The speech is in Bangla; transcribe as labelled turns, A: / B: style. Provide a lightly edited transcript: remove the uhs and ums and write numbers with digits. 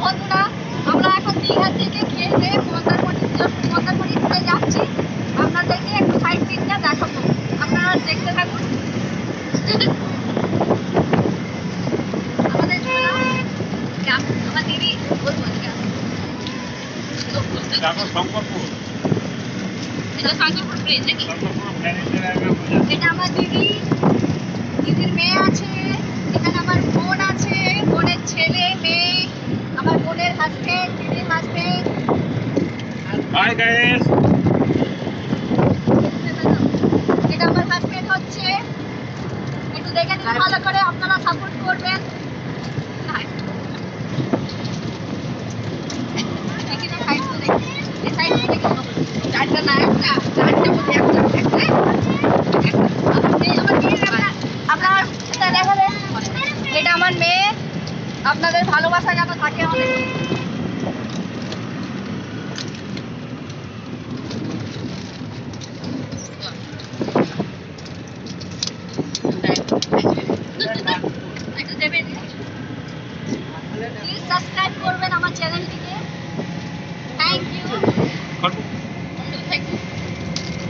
A: বন্ধুরা, আমরা এখন দীঘা থেকে খেয়ে মন্দারমণিতে যাচ্ছি। আপনাদেরকে একটু সাইড সিনটা দেখাবো, আপনারা দেখতে থাকুন। আমার দিদি বলবো এটা আমার দিদির মেয়ে আছে, এখানে আমার বোন আছে, বোনের ছেলে মেয়ে, আমার বোনের হাজবেন্ড, দিদির হাজবেন্ড।
B: হাই গাইস,
A: এটা আমার হাজবেন্ড হচ্ছে। একটু দেখে নিন ভালো করে, আপনারা সাপোর্ট করবেন। এটা আমার মেয়ে, আপনাদের ভালোবাসা যেন থাকে আমাদের।